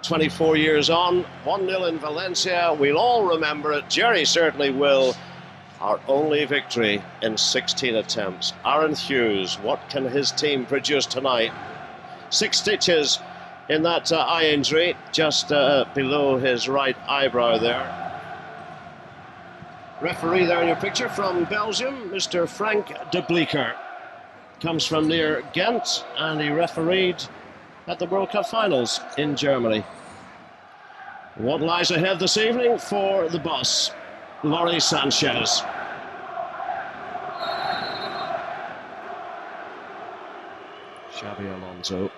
24 years on, 1-0 in Valencia. We'll all remember it. Jerry certainly will. Our only victory in 16 attempts. Aaron Hughes, what can his team produce tonight? 6 stitches in that eye injury, just below his right eyebrow there. Referee there in your picture from Belgium, Mr. Frank de Bleeker. Comes from near Ghent, and he refereed at the World Cup finals in Germany. What lies ahead this evening for the boss, Lori Sanchez? Xabi Alonso.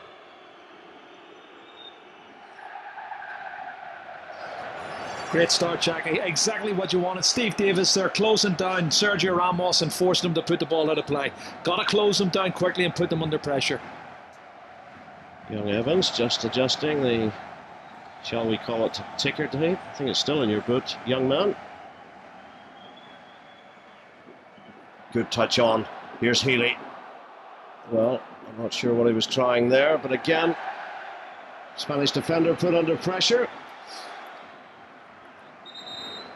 Great start, Jackie. Exactly what you wanted. Steve Davis there closing down Sergio Ramos and forcing him to put the ball out of play. Got to close them down quickly and put them under pressure. Young Evans just adjusting the, shall we call it, ticker tape? I think it's still in your boot, young man. Good touch on. Here's Healy. Well, I'm not sure what he was trying there, but again, Spanish defender put under pressure.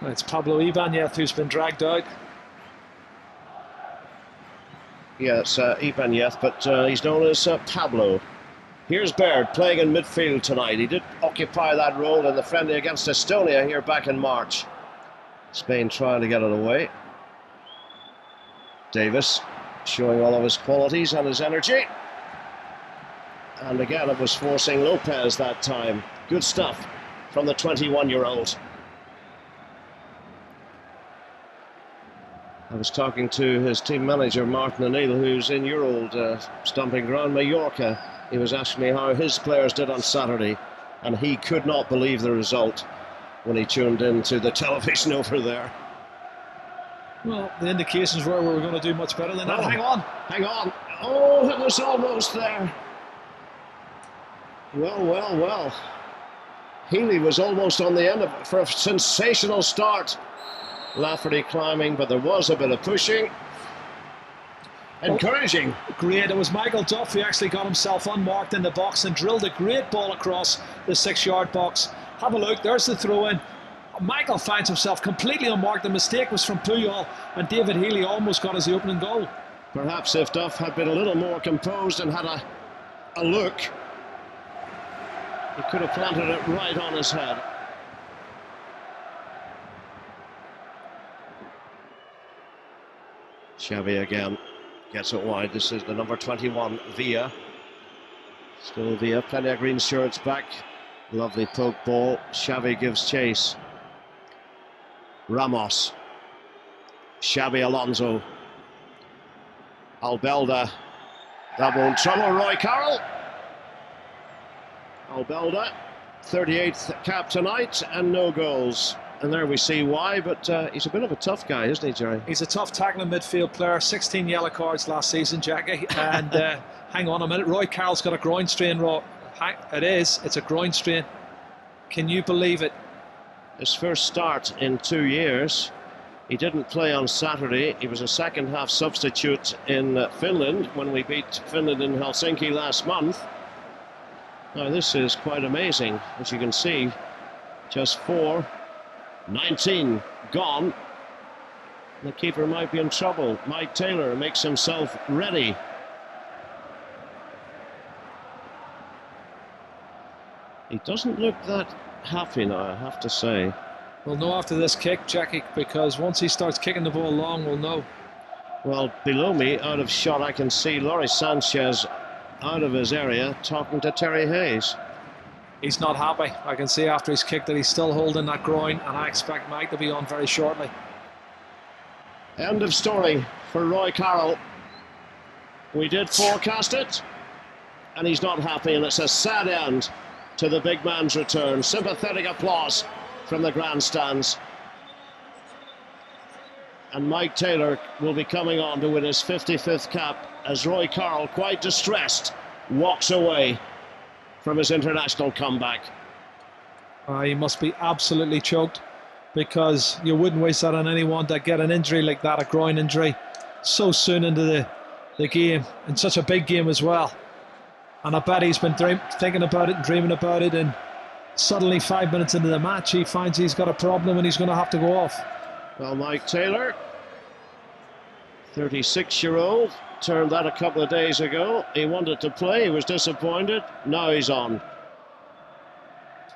It's Pablo Ibanez who's been dragged out. Yeah, it's Ibanez, but he's known as Pablo. Here's Baird playing in midfield tonight. He did occupy that role in the friendly against Estonia here back in March. Spain trying to get it away. Davis showing all of his qualities and his energy. And again, it was forcing Lopez that time. Good stuff from the 21-year-old. I was talking to his team manager, Martin O'Neill, who's in your old stomping ground, Mallorca. He was asking me how his players did on Saturday, and he could not believe the result when he tuned into the television over there. Well, the indications were we were going to do much better than that. Hang on. Hang on. Oh, it was almost there. Well. Healy was almost on the end of it for a sensational start. Lafferty climbing, but there was a bit of pushing. Encouraging. Great. It was Michael Duff who actually got himself unmarked in the box and drilled a great ball across the 6-yard box. Have a look. There's the throw-in. Michael finds himself completely unmarked. The mistake was from Puyol, and David Healy almost got his opening goal. Perhaps if Duff had been a little more composed and had a look, he could have planted it right on his head. Xavi again gets it wide. This is the number 21, Villa. Still Villa, plenty of green shirts back. Lovely poke ball. Xavi gives chase. Ramos. Xabi Alonso. Albelda. That won't trouble Roy Carroll. Albelda, 38th cap tonight and no goals. And there we see why, but he's a bit of a tough guy, isn't he, Jerry? He's a tough tackling midfield player. 16 yellow cards last season, Jackie. And hang on a minute, Roy Carroll's got a groin strain. It's a groin strain. Can you believe it? His first start in 2 years. He didn't play on Saturday. He was a second half substitute in Finland when we beat Finland in Helsinki last month. Now this is quite amazing, as you can see. Just 19 gone. The keeper might be in trouble. Mike Taylor makes himself ready. He doesn't look that happy now, I have to say. We'll know after this kick, Jackie, because once he starts kicking the ball long, we'll know. Well, below me, out of shot, I can see Lori Sanchez out of his area talking to Terry Hayes. He's not happy. I can see after he's kicked that he's still holding that groin, and I expect Mike to be on very shortly. End of story for Roy Carroll. We did forecast it, and he's not happy, and it's a sad end to the big man's return. Sympathetic applause from the grandstands. And Mike Taylor will be coming on to win his 55th cap as Roy Carroll, quite distressed, walks away from his international comeback. He must be absolutely choked, because you wouldn't waste that on anyone to get an injury like that, a groin injury, so soon into the game, and such a big game as well. And I bet he's been thinking about it and dreaming about it, and Suddenly 5 minutes into the match he finds he's got a problem and he's going to have to go off. Well, Mike Taylor, 36-year-old, turned that a couple of days ago. He wanted to play, he was disappointed, now he's on.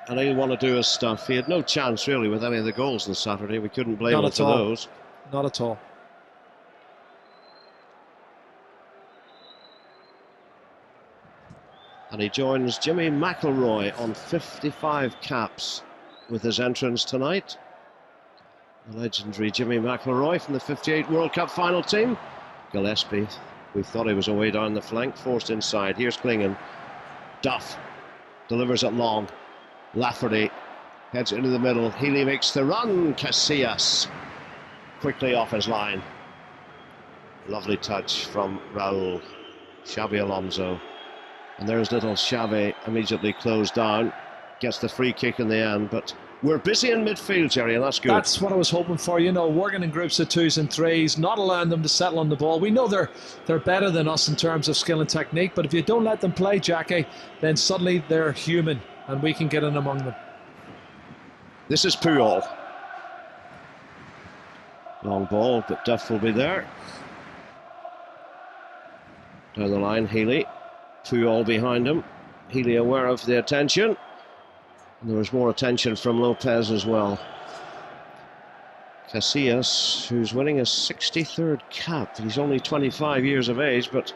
And he'll want to do his stuff. He had no chance really with any of the goals on Saturday. We couldn't blame him for those. Not at all. And he joins Jimmy McIlroy on 55 caps with his entrance tonight. The legendary Jimmy McIlroy from the 58 World Cup final team. Gillespie, we thought he was away down the flank, forced inside. Here's Klingon. Duff delivers it long. Lafferty heads into the middle. Healy makes the run. Casillas quickly off his line. Lovely touch from Raul. Xabi Alonso. And there's little Xavi immediately closed down. Gets the free kick in the end, but we're busy in midfield, Jerry, and that's good. That's what I was hoping for, you know, working in groups of 2s and 3s, not allowing them to settle on the ball. We know they're better than us in terms of skill and technique, but if you don't let them play, Jackie, then suddenly they're human and we can get in among them. This is Puyol. Long ball, but Duff will be there. Down the line, Healy. Puyol behind him. Healy aware of the attention. And there was more attention from Lopez as well. Casillas, who's winning his 63rd cap. He's only 25 years of age, but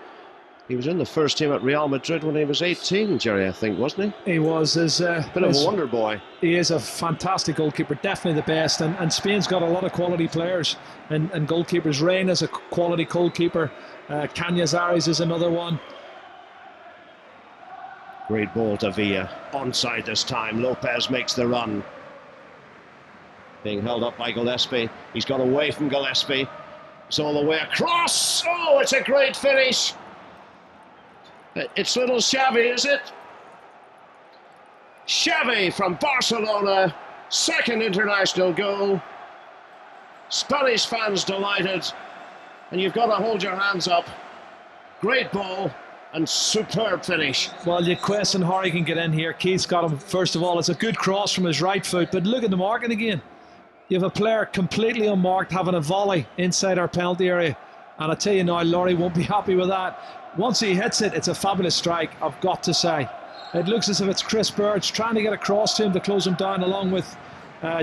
he was in the first team at Real Madrid when he was 18, Jerry, I think, wasn't he? He was. Bit of a wonder boy. He is a fantastic goalkeeper, definitely the best. And Spain's got a lot of quality players and goalkeepers. Reina is a quality goalkeeper. Cañizares is another one. Great ball to Villa. Onside this time. Lopez makes the run. Being held up by Gillespie. He's got away from Gillespie. It's all the way across. Oh, it's a great finish. It's little Xavi, is it? Xavi from Barcelona. Second international goal. Spanish fans delighted. And you've got to hold your hands up. Great ball. And superb finish. Well, you question how he can get in here. Keith's got him. First of all, it's a good cross from his right foot, but look at the marking again. You have a player completely unmarked having a volley inside our penalty area, and I tell you now, Laurie won't be happy with that. Once he hits it, it's a fabulous strike, I've got to say. It looks as if it's Chris Birch trying to get across to him to close him down along with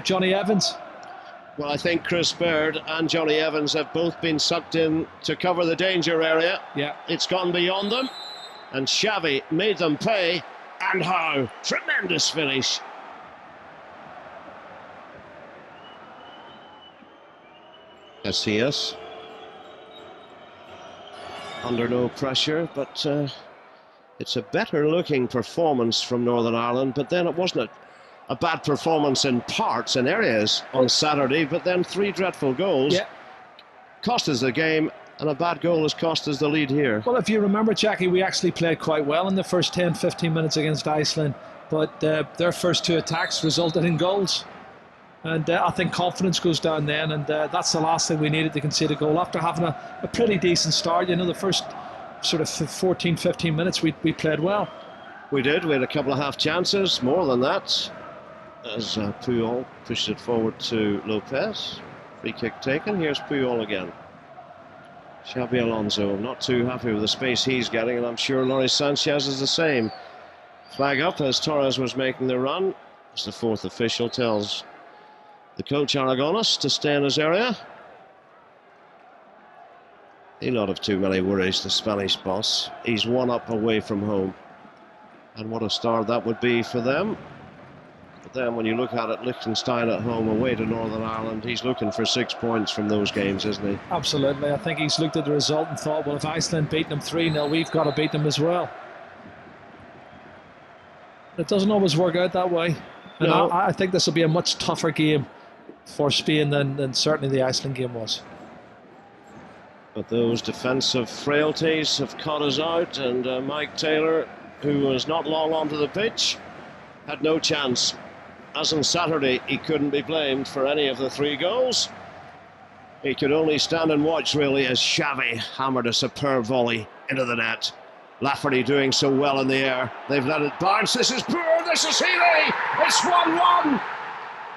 Johnny Evans. Well, I think Chris Bird and Johnny Evans have both been sucked in to cover the danger area. Yeah. It's gone beyond them. And Xavi made them pay. And how? Tremendous finish. Casillas. Under no pressure, but it's a better looking performance from Northern Ireland. But then it wasn't a bad performance in parts and areas on Saturday, but then 3 dreadful goals. Yeah. Cost us the game, and a bad goal has cost us the lead here. Well, if you remember, Jackie, we actually played quite well in the first 10-15 minutes against Iceland, but their first 2 attacks resulted in goals. And I think confidence goes down then, and that's the last thing we needed to concede a goal. After having a pretty decent start, you know, the first sort of 14-15 minutes we played well. We did. We had a couple of half chances, more than that, as Puyol pushed it forward to Lopez. Free kick taken. Here's Puyol again. Xabi Alonso not too happy with the space he's getting, and I'm sure Loris Sanchez is the same. Flag up as Torres was making the run. As the 4th official tells the coach Aragones to stay in his area. He'll not have too many worries, the Spanish boss. He's 1 up away from home. And what a start that would be for them. But then when you look at it, Liechtenstein at home away to Northern Ireland, he's looking for 6 points from those games, isn't he? Absolutely. I think he's looked at the result and thought, well, if Iceland beat them 3-0, we've got to beat them as well. It doesn't always work out that way. And no. I think this will be a much tougher game for Spain than certainly the Iceland game was. But those defensive frailties have caught us out, and Mike Taylor, who was not long onto the pitch, had no chance. As on Saturday, he couldn't be blamed for any of the 3 goals. He could only stand and watch, really, as Xavi hammered a superb volley into the net. Lafferty doing so well in the air. They've let it bounce. This is poor. This is Healy. It's 1-1.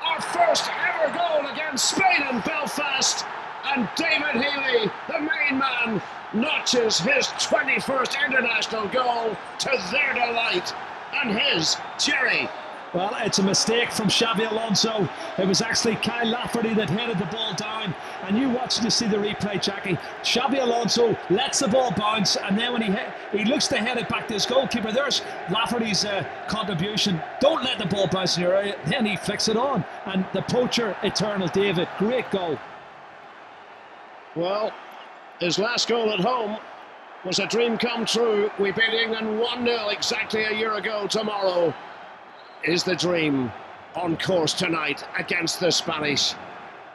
Our first ever goal against Spain in Belfast. And David Healy, the main man, notches his 21st international goal to their delight. And his, Jerry. Well, it's a mistake from Xavi Alonso. It was actually Kyle Lafferty that headed the ball down. And you watch to see the replay, Jackie. Xavi Alonso lets the ball bounce, and then when he looks to head it back to his goalkeeper, there's Lafferty's contribution. Don't let the ball bounce in your area. Then he flicks it on. And the poacher, eternal David. Great goal. Well, his last goal at home was a dream come true. We beat England 1-0 exactly a year ago tomorrow. Is the dream on course tonight against the Spanish?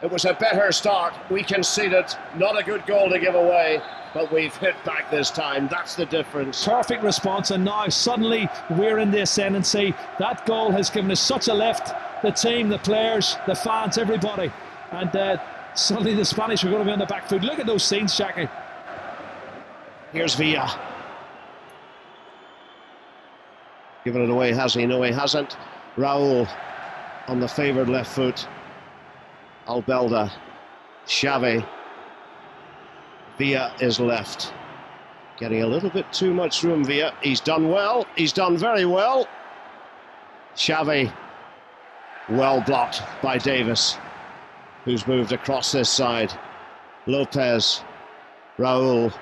It was a better start. We conceded, not a good goal to give away, but we've hit back this time. That's the difference. Perfect response, and now suddenly we're in the ascendancy. That goal has given us such a lift. The team, the players, the fans, everybody. And suddenly the Spanish are going to be on the back foot. Look at those scenes, Jackie. Here's Villa. Given it away, has he? No, he hasn't. Raul on the favoured left foot. Albelda. Xavi. Villa is left. Getting a little bit too much room, Villa. He's done well. He's done very well. Xavi. Well blocked by Davis, who's moved across this side. Lopez. Raul.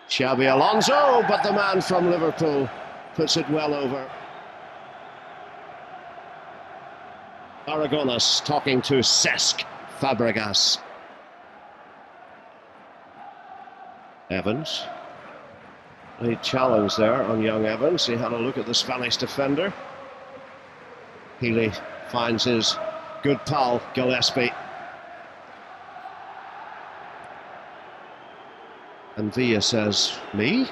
Xabi Alonso, but the man from Liverpool puts it well over. Aragonas talking to Cesc Fabregas. Evans. A challenge there on young Evans. He had a look at the Spanish defender. Healy finds his good pal Gillespie. And Villa says, me?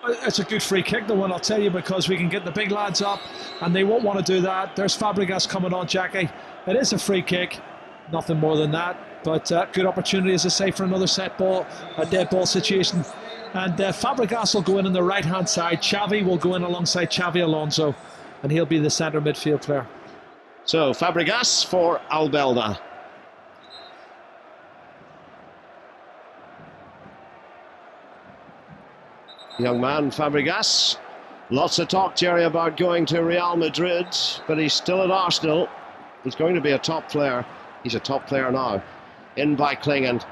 It's a good free kick, the one, I'll tell you, because we can get the big lads up and they won't want to do that. There's Fabregas coming on, Jackie. It is a free kick, nothing more than that, but good opportunity, as I say, for another set ball, a dead ball situation. And Fabregas will go in on the right hand side. Xavi will go in alongside Xavi Alonso, and he'll be the centre midfield player. So Fabregas for Albelda. Young man Fabregas. Lots of talk, Jerry, about going to Real Madrid, but he's still at Arsenal. He's going to be a top player. He's a top player now. In by Klingen.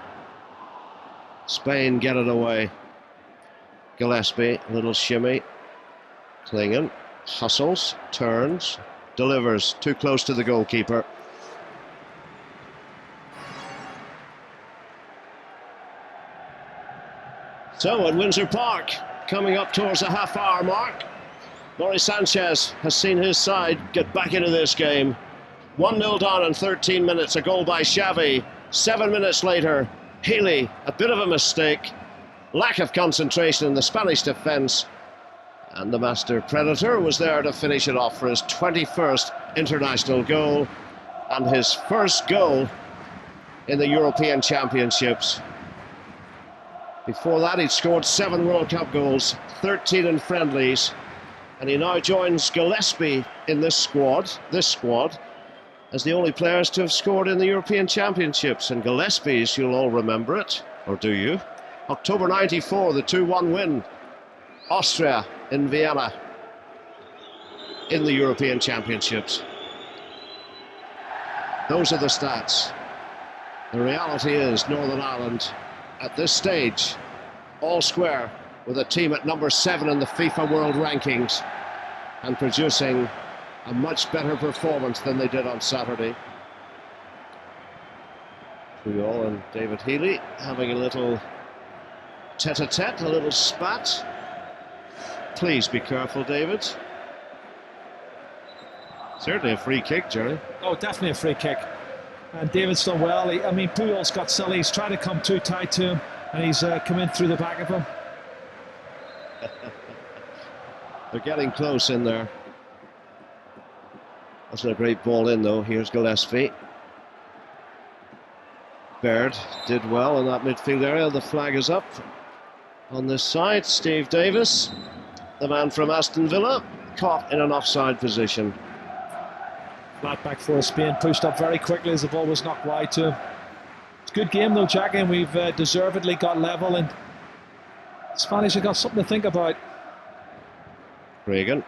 Spain get it away. Gillespie, a little shimmy. Klingen hustles, turns, delivers. Too close to the goalkeeper. So at Windsor Park, coming up towards the half-hour mark, Boris Sanchez has seen his side get back into this game. 1-0 down in 13 minutes, a goal by Xavi. 7 minutes later, Healy, a bit of a mistake, lack of concentration in the Spanish defence, and the master predator was there to finish it off for his 21st international goal and his first goal in the European Championships. Before that, he'd scored 7 World Cup goals, 13 in friendlies, and he now joins Gillespie in this squad, as the only players to have scored in the European Championships. And Gillespie's, you'll all remember it, or do you? October 94, the 2-1 win, Austria in Vienna, in the European Championships. Those are the stats. The reality is Northern Ireland, at this stage, all square with a team at number 7 in the FIFA World Rankings and producing a much better performance than they did on Saturday. Puyol and David Healy having a little tete-a-tete, a little spat. Please be careful, David. Certainly a free kick, Jerry. Oh, definitely a free kick. And David's done well. Puyol's got silly. He's trying to come too tight to him, and he's come in through the back of him. They're getting close in there. Wasn't a great ball in, though. Here's Gillespie. Baird did well in that midfield area. The flag is up. On this side, Steve Davis, the man from Aston Villa, caught in an offside position. Flat back for Spain, pushed up very quickly as the ball was knocked wide to him. It's a good game though, Jackie, and we've deservedly got level, and Spanish have got something to think about. Cragen,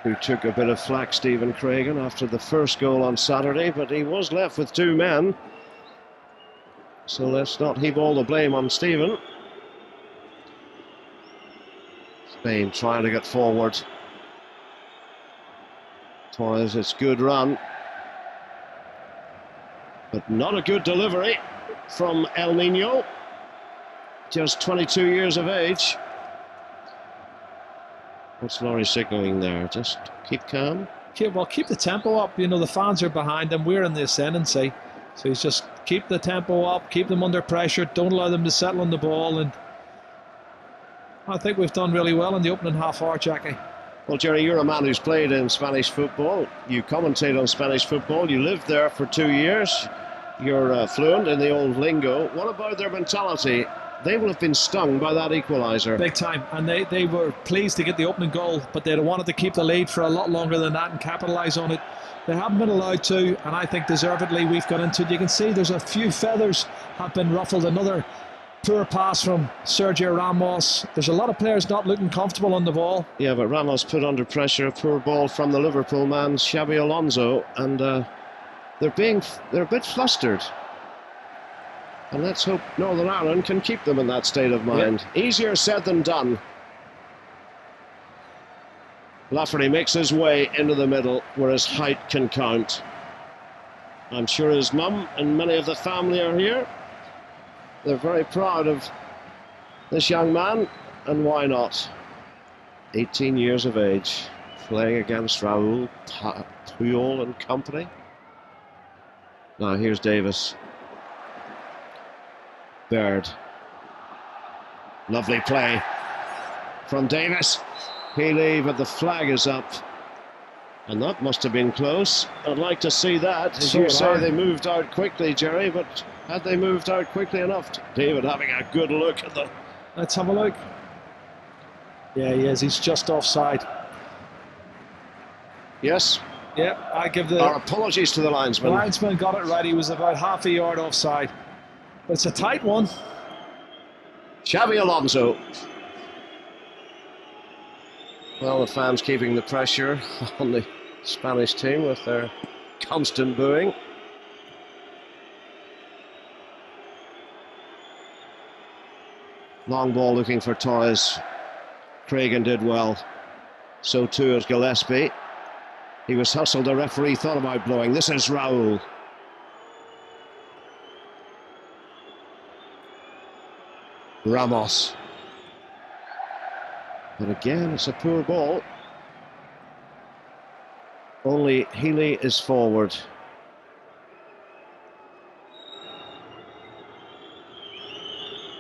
who took a bit of flack, Stephen Cragen, after the first goal on Saturday, but he was left with two men. So let's not heap all the blame on Stephen. Spain trying to get forward. Torres, it's good run. But not a good delivery from El Nino. Just 22 years of age. What's Laurie signalling there? Just keep calm? Keep the tempo up. You know, the fans are behind them. We're in the ascendancy. So he's just keep the tempo up, keep them under pressure, don't allow them to settle on the ball. And I think we've done really well in the opening half hour, Jackie. Well, Jerry, you're a man who's played in Spanish football. You commentate on Spanish football. You lived there for 2 years. You're fluent in the old lingo. What about their mentality? They will have been stung by that equaliser. Big time. And they were pleased to get the opening goal, but they'd wanted to keep the lead for a lot longer than that and capitalise on it. They haven't been allowed to, and I think deservedly we've got into it. You can see there's a few feathers have been ruffled. Another poor pass from Sergio Ramos. There's a lot of players not looking comfortable on the ball. Yeah, but Ramos put under pressure a poor ball from the Liverpool man, Xabi Alonso, and they're a bit flustered. And let's hope Northern Ireland can keep them in that state of mind. Yep. Easier said than done. Lafferty makes his way into the middle where his height can count. I'm sure his mum and many of the family are here. They're very proud of this young man, and why not? 18 years of age, playing against Raúl, Puyol and company. Now here's Davis. Bird. Lovely play from Davis. Healy, but the flag is up. And that must have been close. I'd like to see that. As you say, they moved out quickly, Jerry, but had they moved out quickly enough? David having a good look at the... Let's have a look. Yeah, he is. He's just offside. Yes. Yep, I give the... Our apologies to the linesman. The linesman got it right. He was about half a yard offside. But it's a tight one. Xabi Alonso. Well, the fans keeping the pressure on the Spanish team with their constant booing. Long ball looking for Torres. Cragen did well. So too as Gillespie. He was hustled. The referee thought about blowing. This is Raúl. Ramos. But again, it's a poor ball. Only Healy is forward.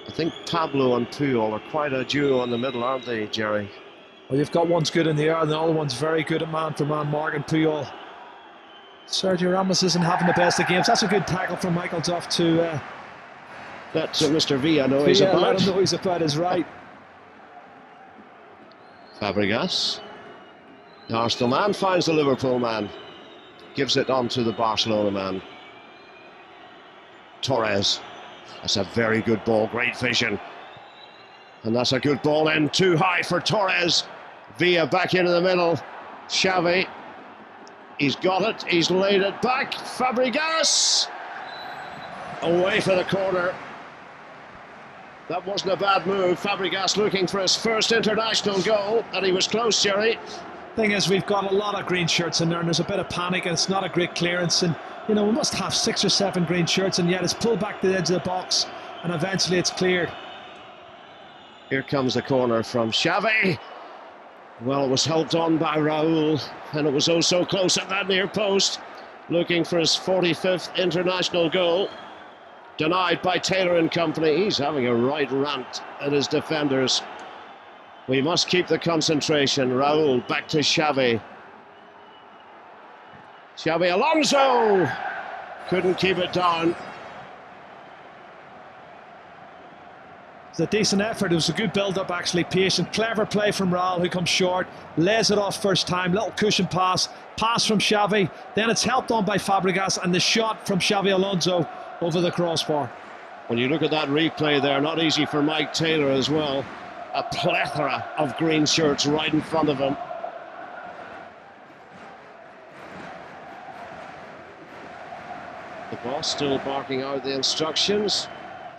I think Pablo and Puyol are quite a duo in the middle, aren't they, Jerry? Well, you've got one's good in the air and the other one's very good at man-for-man mark, and Puyol. Sergio Ramos isn't having the best of games. That's a good tackle from Michael Duff to... That's what Mr. Villa knows he's about. Let him know he's about is right. Fabregas. The Arsenal man finds the Liverpool man. Gives it on to the Barcelona man. Torres. That's a very good ball, great vision. And that's a good ball in, too high for Torres. Villa back into the middle. Xavi. He's got it, he's laid it back. Fabregas. Away for the corner. That wasn't a bad move. Fabregas looking for his first international goal, and he was close, Jerry. Thing is, we've got a lot of green shirts in there, and there's a bit of panic, and it's not a great clearance. And you know, we must have 6 or 7 green shirts, and yet it's pulled back to the edge of the box, and eventually it's cleared. Here comes the corner from Xavi. Well, it was helped on by Raúl, and it was oh so close at that near post. Looking for his 45th international goal. Denied by Taylor and company. He's having a right rant at his defenders. We must keep the concentration. Raúl back to Xavi. Xabi Alonso couldn't keep it down. It's a decent effort. It was a good build-up, actually. Patient, clever play from Raul, who comes short, lays it off first time. Little cushion pass from Xavi. Then it's helped on by Fabregas, and the shot from Xavi Alonso over the crossbar. When you look at that replay there, not easy for Mike Taylor as well. A plethora of green shirts right in front of him. The boss still barking out the instructions.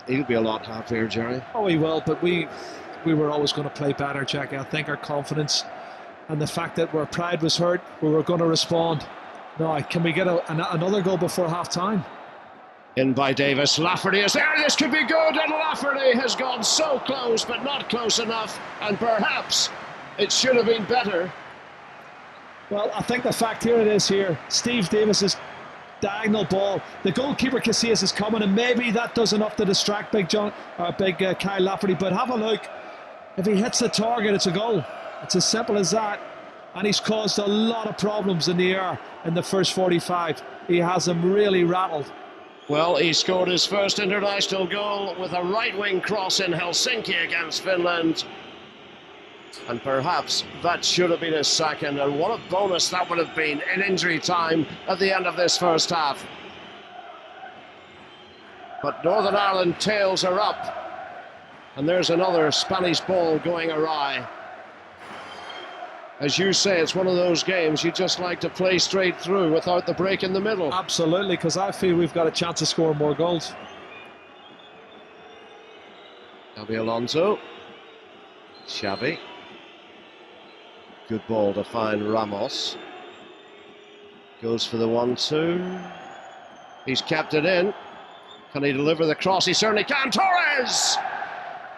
He'll be a lot happier, Jerry. Oh, he will, but we were always going to play better, Jackie. I think our confidence and the fact that our pride was hurt, we were going to respond. No, can we get another goal before half-time? In by Davis, Lafferty is there, this could be good, and Lafferty has gone so close, but not close enough, and perhaps it should have been better. Well, I think the fact here it is here, Steve Davis's diagonal ball, the goalkeeper Casillas is coming, and maybe that does enough to distract big Kyle Lafferty, but have a look, if he hits the target it's a goal. It's as simple as that, and he's caused a lot of problems in the air in the first 45. He has them really rattled. Well, he scored his first international goal with a right-wing cross in Helsinki against Finland. And perhaps that should have been his second, and what a bonus that would have been in injury time at the end of this first half. But Northern Ireland tails are up, and there's another Spanish ball going awry. As you say, it's one of those games you just like to play straight through without the break in the middle. Absolutely, because I feel we've got a chance to score more goals. Xabi Alonso. Xavi. Good ball to find Ramos. Goes for the 1-2. He's kept it in. Can he deliver the cross? He certainly can. Torres!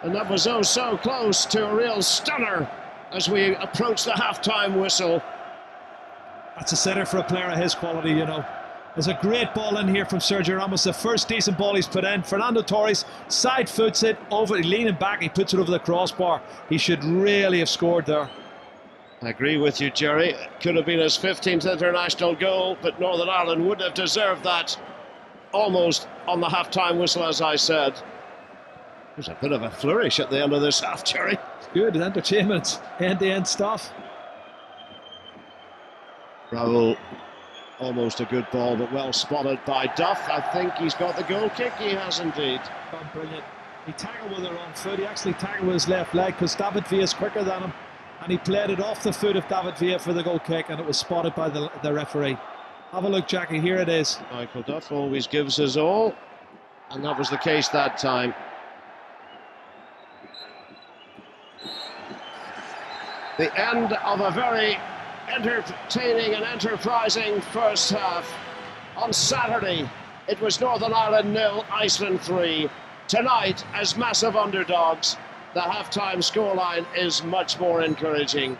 And that was oh so close to a real stunner as we approach the half-time whistle. That's a sitter for a player of his quality, you know. There's a great ball in here from Sergio Ramos, the first decent ball he's put in. Fernando Torres side foots it over, leaning back, he puts it over the crossbar. He should really have scored there. I agree with you, Jerry. It could have been his 15th international goal, but Northern Ireland would have deserved that almost on the half-time whistle, as I said. There's a bit of a flourish at the end of this half, Jerry. It's good, entertainment, end-to-end stuff. Raul, almost a good ball, but well spotted by Duff. I think he's got the goal kick. He has indeed. Oh, brilliant. He tackled with the wrong foot. He actually tackled with his left leg because David Villa is quicker than him. And he played it off the foot of David Villa for the goal kick, and it was spotted by the referee. Have a look, Jackie. Here it is. Michael Duff always gives his all, and that was the case that time. The end of a very entertaining and enterprising first half. On Saturday, it was Northern Ireland 0, Iceland 3. Tonight, as massive underdogs, the half-time scoreline is much more encouraging.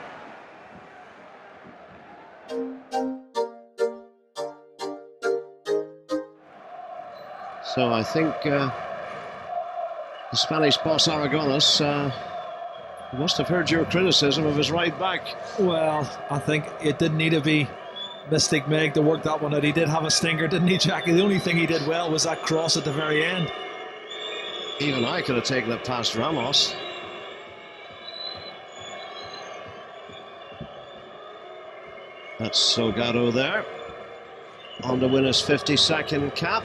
So I think the Spanish boss Aragones must have heard your criticism of his right back. Well, I think it didn't need to be Mystic Meg to work that one out. He did have a stinker, didn't he, Jackie? The only thing he did well was that cross at the very end. Even I could have taken it past Ramos. That's Salgado there, on to win his 52nd cap.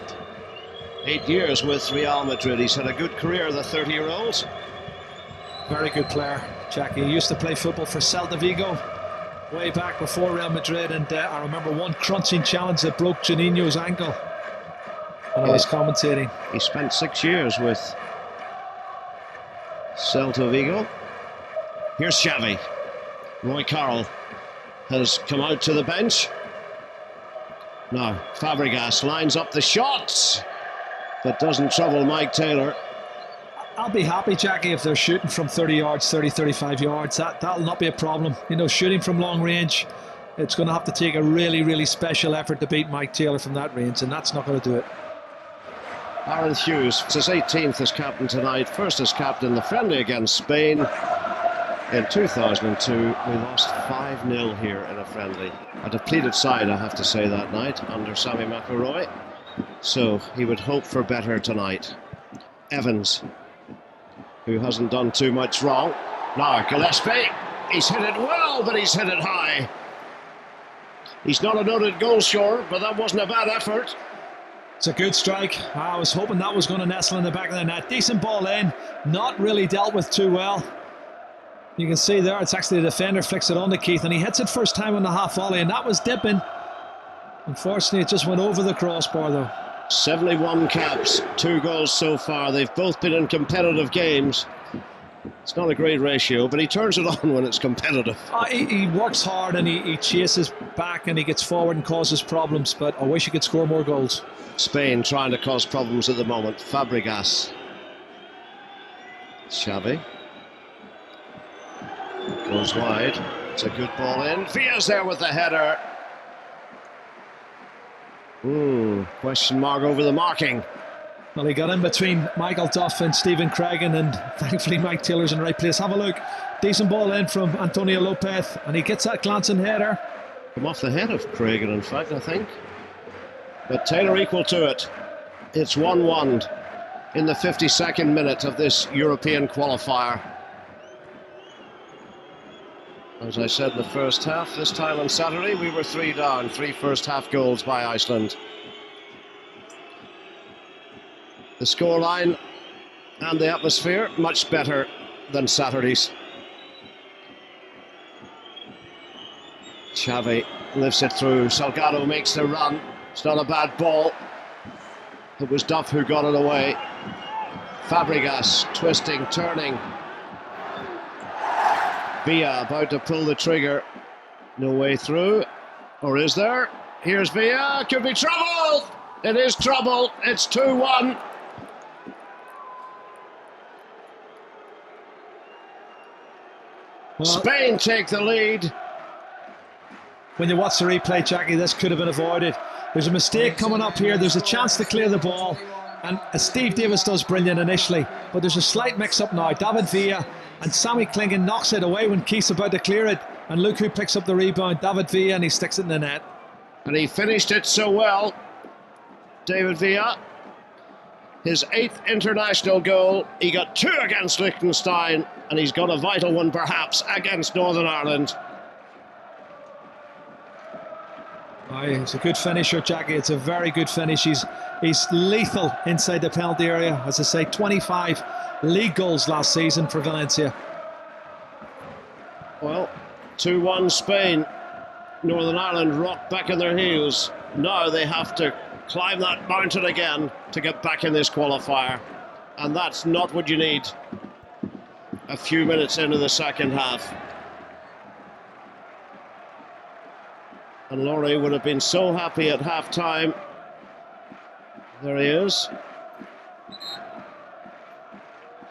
8 years with Real Madrid. He's had a good career, the 30-year-old. Very good player, Jackie. He used to play football for Celta Vigo way back before Real Madrid, and I remember one crunching challenge that broke Juninho's ankle when I was commentating. He spent 6 years with Celta Vigo. Here's Xavi. Roy Carroll has come out to the bench. Now Fabregas lines up the shots, but doesn't trouble Mike Taylor. I'll be happy, Jackie, if they're shooting from 30 yards, 30, 35 yards. That'll not be a problem. You know, shooting from long range, it's going to have to take a really, really special effort to beat Mike Taylor from that range, and that's not going to do it. Aaron Hughes, it's his 18th as captain tonight, first as captain the friendly against Spain. In 2002, we lost 5-0 here in a friendly. A depleted side, I have to say, that night under Sammy McIlroy. So he would hope for better tonight. Evans. who hasn't done too much wrong. Now Gillespie, he's hit it well, but he's hit it high. He's not a noted goal scorer, but that wasn't a bad effort. It's a good strike. I was hoping that was going to nestle in the back of the net. Decent ball in, not really dealt with too well. You can see there, it's actually the defender flicks it on to Keith, and he hits it first time on the half volley, and that was dipping. Unfortunately, it just went over the crossbar though. 71 caps, 2 goals so far. They've both been in competitive games. It's not a great ratio, but he turns it on when it's competitive. He works hard and he chases back and he gets forward and causes problems, but I wish he could score more goals. Spain trying to cause problems at the moment. Fabregas. Xavi. Goes wide. It's a good ball in. Villa's there with the header. Question mark over the marking. Well, he got in between Michael Duff and Stephen Craigan, and thankfully Mike Taylor's in the right place. Have a look. Decent ball in from Antonio Lopez, and he gets that glancing header. Come off the head of Craigan, in fact, I think. But Taylor equal to it. It's 1-1 in the 52nd minute of this European qualifier. As I said in the first half, this time on Saturday, we were 3 down, 3 first half goals by Iceland. The scoreline and the atmosphere, much better than Saturday's. Xavi lifts it through. Salgado makes the run. It's not a bad ball. It was Duff who got it away. Fabregas twisting, turning. Villa about to pull the trigger. No way through. Or is there? Here's Villa. Could be trouble. It is trouble. It's 2-1. Well, Spain take the lead. When you watch the replay, Jackie, this could have been avoided. There's a mistake coming up here. There's a chance to clear the ball. And Steve Davis does brilliant initially, but there's a slight mix-up now. David Villa and Sammy Klingon knocks it away when Keith's about to clear it. And look who picks up the rebound, David Villa, and he sticks it in the net. And he finished it so well, David Villa. His 8th international goal. He got 2 against Liechtenstein, and he's got a vital one perhaps against Northern Ireland. It's a good finisher, Jackie. It's a very good finish. He's lethal inside the penalty area. As I say, 25 league goals last season for Valencia. Well, 2-1 Spain. Northern Ireland rocked back on their heels. Now they have to climb that mountain again to get back in this qualifier. And that's not what you need a few minutes into the second half. And Laurie would have been so happy at half-time. There he is.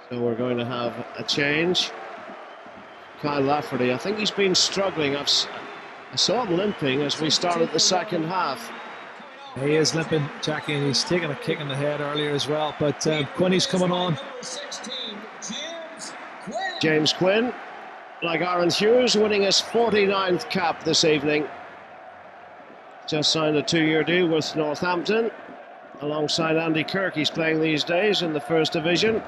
So we're going to have a change. Kyle Lafferty, I think he's been struggling. I saw him limping as we started the second half. He is limping, Jackie, and he's taken a kick in the head earlier as well. But Quinney's coming on. James Quinn, like Aaron Hughes, winning his 49th cap this evening. Just signed a 2-year deal with Northampton alongside Andy Kirk. He's playing these days in the First Division.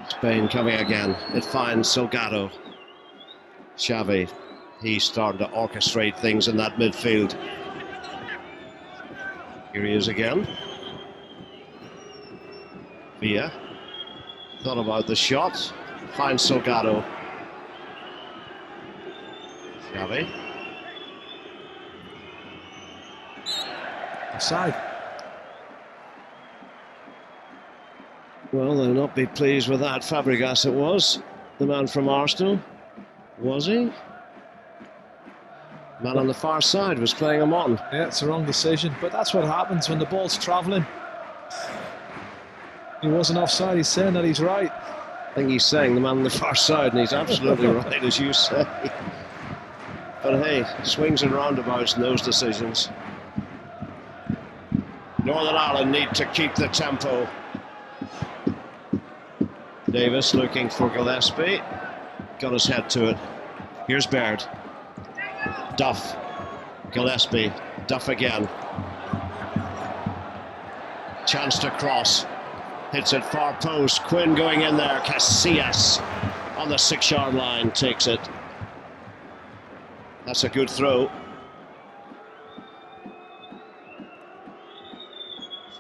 Spain coming again. It finds Salgado. Xavi, he's starting to orchestrate things in that midfield. Here he is again. Villa thought about the shot. Finds Salgado. Xavi. Offside. Well, they'll not be pleased with that. Fabregas it was, the man from Arsenal. Was he? Man on the far side was playing him on. Yeah, it's the wrong decision, but that's what happens when the ball's travelling. He wasn't offside, he's saying that he's right. I think he's saying the man on the far side, and he's absolutely right, as you say. But hey, swings and roundabouts in those decisions. Northern Ireland need to keep the tempo. Davis looking for Gillespie. Got his head to it. Here's Baird. Duff. Gillespie. Duff again. Chance to cross. Hits it far post. Quinn going in there. Casillas on the 6-yard line takes it. That's a good throw.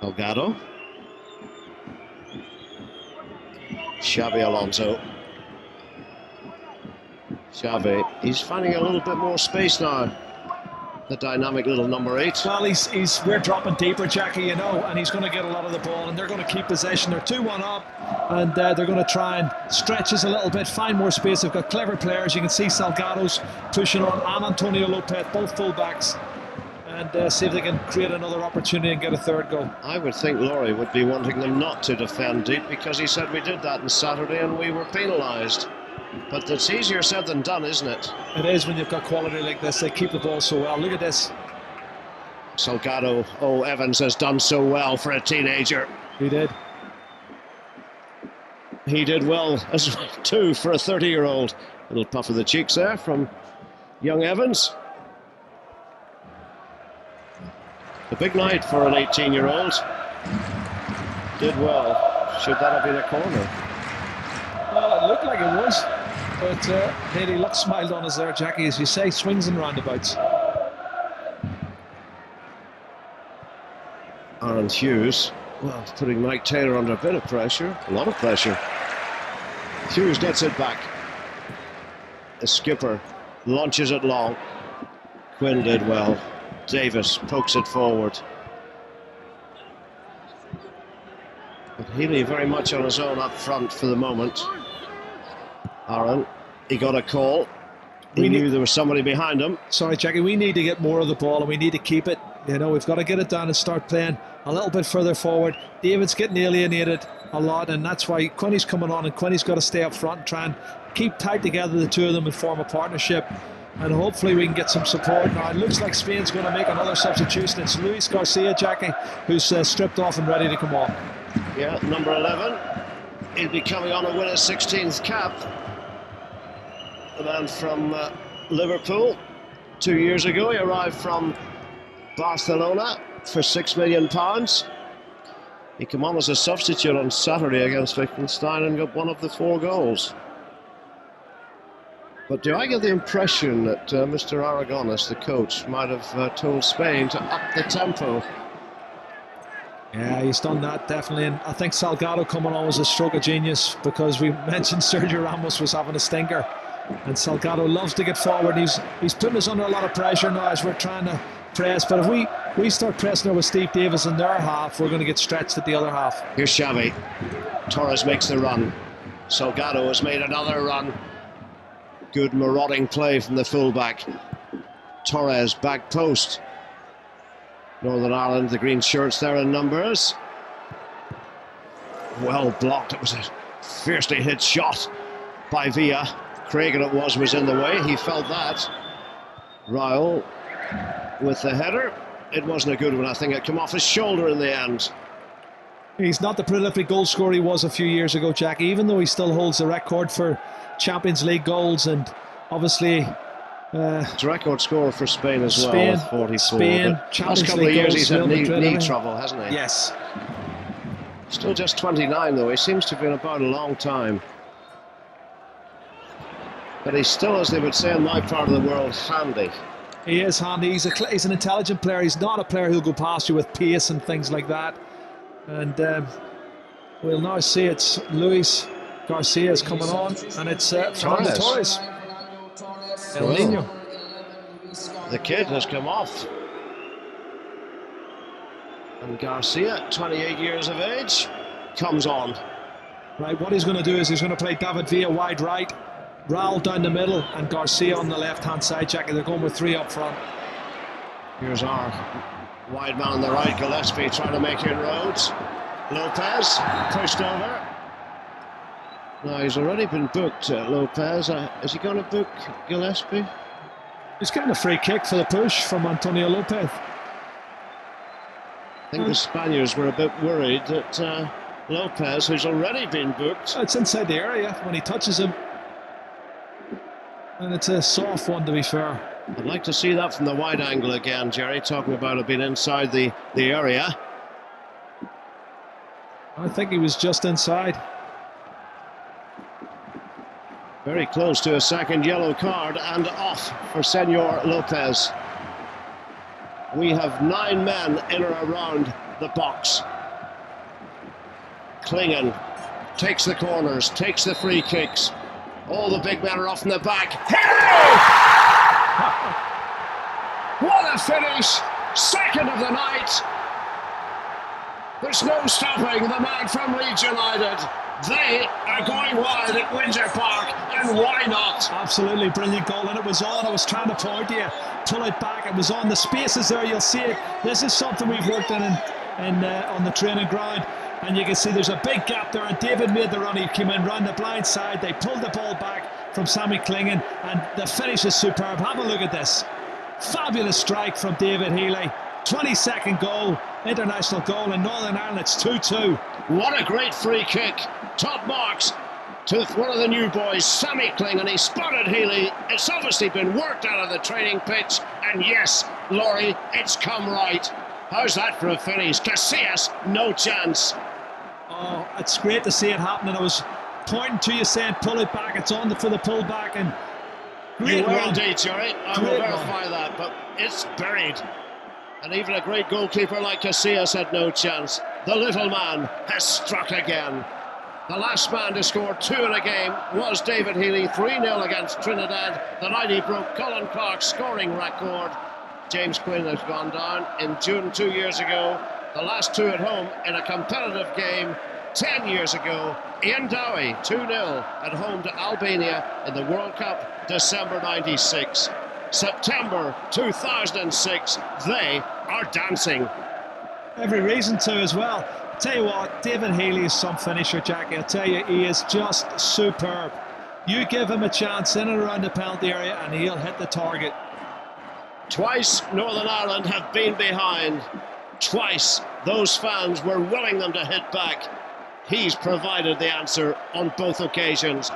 Salgado. Xavi Alonso. Xavi, he's finding a little bit more space now. The dynamic little number 8. Well, we're dropping deeper, Jackie, you know, and he's going to get a lot of the ball, and they're going to keep possession. They're 2-1 up, and they're going to try and stretch us a little bit, find more space. They've got clever players. You can see Salgado's pushing on, and Antonio Lopez, both full-backs, and see if they can create another opportunity and get a third goal. I would think Laurie would be wanting them not to defend deep, because he said we did that on Saturday and we were penalised. But it's easier said than done, isn't it? It is when you've got quality like this. They keep the ball so well. Look at this. Salgado. Oh, Evans has done so well for a teenager. He did. He did well as too for a 30-year-old. Little puff of the cheeks there from young Evans. A big night for an 18-year-old. Did well. Should that have been a corner? Well, it looked like it was. But Lady Luck smiled on us there, Jackie, as you say, swings and roundabouts. Aaron Hughes, well, putting Mike Taylor under a bit of pressure, a lot of pressure. Hughes gets it back. The skipper launches it long. Quinn did well. Davis pokes it forward. But Healy very much on his own up front for the moment. Aaron, he got a call. He knew there was somebody behind him. Sorry, Jackie, we need to get more of the ball and we need to keep it. You know, we've got to get it down and start playing a little bit further forward. David's getting alienated a lot, and that's why Quinny's coming on, and Quinny's got to stay up front and try and keep tight together, the two of them, and form a partnership. And hopefully we can get some support. Now, it looks like Spain's going to make another substitution. It's Luis Garcia, Jackie, who's stripped off and ready to come on. Yeah, number 11. He'll be coming on to win his 16th cap. The man from Liverpool 2 years ago. He arrived from Barcelona for £6 million. He came on as a substitute on Saturday against Liechtenstein and got one of the 4 goals. But do I get the impression that Mr. Aragones, the coach, might have told Spain to up the tempo? Yeah, he's done that, definitely. And I think Salgado coming on was a stroke of genius, because we mentioned Sergio Ramos was having a stinker. And Salgado loves to get forward. He's putting us under a lot of pressure now as we're trying to press. But if we start pressing with Steve Davis in their half, we're going to get stretched at the other half. Here's Xavi. Torres makes the run. Salgado has made another run. Good marauding play from the fullback. Torres back post. Northern Ireland, the green shirts there in numbers. Well blocked. It was a fiercely hit shot by Villa. Craig, it was in the way. He felt that. Raul with the header. It wasn't a good one. I think it came off his shoulder in the end. He's not the prolific goal scorer he was a few years ago, Jackie, even though he still holds the record for Champions League goals, and obviously it's a record scorer for Spain as well, with 44. Spain, Champions last couple League of years he's had knee trouble, hasn't he? Yes. Still just 29 though. He seems to have been about a long time. But he's still, as they would say in my part of the world, handy. He is handy. He's an intelligent player. He's not a player who'll go past you with pace and things like that. And we'll now see it's Luis Garcia's coming on, and it's Fernando Torres. El Nino. The kid has come off. And Garcia, 28 years of age, comes on. Right, what he's going to do is he's going to play David Villa wide right, Raul down the middle, and Garcia on the left-hand side, Jackie. They're going with 3 up front. Here's our wide man on the right, Gillespie, trying to make inroads. Lopez, pushed over. No, he's already been booked, Lopez. Is he going to book Gillespie? He's getting a free kick for the push from Antonio Lopez. I think the Spaniards were a bit worried that Lopez, who's already been booked... It's inside the area when he touches him. And it's a soft one, to be fair. I'd like to see that from the wide angle again, Jerry, talking about it being inside the area. I think he was just inside. Very close to a second yellow card and off for Senor Lopez. We have 9 men in or around the box. Klingon takes the corners, takes the free kicks. All the big men are off in the back. Hey! What a finish! Second of the night. There's no stopping the man from Leeds United. They are going wide at Windsor Park, and why not? Absolutely brilliant goal, and it was on. I was trying to point to you, pull it back. It was on. The spaces there, you'll see it. This is something we've worked on the training ground, and you can see there's a big gap there. And David made the run. He came in round the blind side. They pulled the ball back from Sammy Klingon, and the finish is superb. Have a look at this. Fabulous strike from David Healy. 22nd goal, international goal in Northern Ireland. It's 2-2. What a great free kick. Top marks to one of the new boys, Sammy Klingon. He spotted Healy. It's obviously been worked out of the training pitch. And yes, Laurie, it's come right. How's that for a finish? Casillas, no chance. Oh, it's great to see it happening. I was pointing to you saying pull it back. It's on for the pull back. And you will indeed, Jerry. I will verify that, but it's buried. And even a great goalkeeper like Casillas had no chance. The little man has struck again. The last man to score 2 in a game was David Healy, 3-0 against Trinidad. The night he broke Colin Clark's scoring record. James Quinn has gone down in June 2 years ago. The last 2 at home in a competitive game 10 years ago. Ian Dowie, 2-0 at home to Albania in the World Cup, December 96. September 2006, they are dancing. Every reason to as well. I'll tell you what, David Healy is some finisher, Jackie. I'll tell you, he is just superb. You give him a chance in and around the penalty area and he'll hit the target. Twice Northern Ireland have been behind. Twice those fans were willing them to hit back. He's provided the answer on both occasions.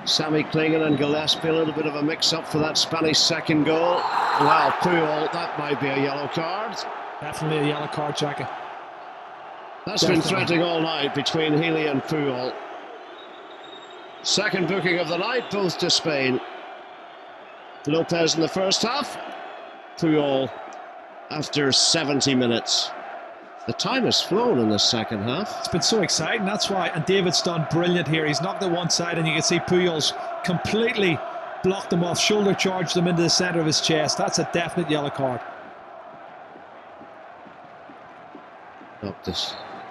Sammy Klingon and Gillespie, a little bit of a mix-up for that Spanish second goal. Well, Puyol, that might be a yellow card. Definitely a yellow card, Jackie. That's been threatening all night between Healy and Puyol. Second booking of the night, both to Spain. Lopez in the first half, Puyol after 70 minutes. The time has flown in the second half. It's been so exciting, that's why. And David's done brilliant here. He's knocked it one side and you can see Puyol's completely blocked him off, shoulder charged him into the centre of his chest. That's a definite yellow card. Knocked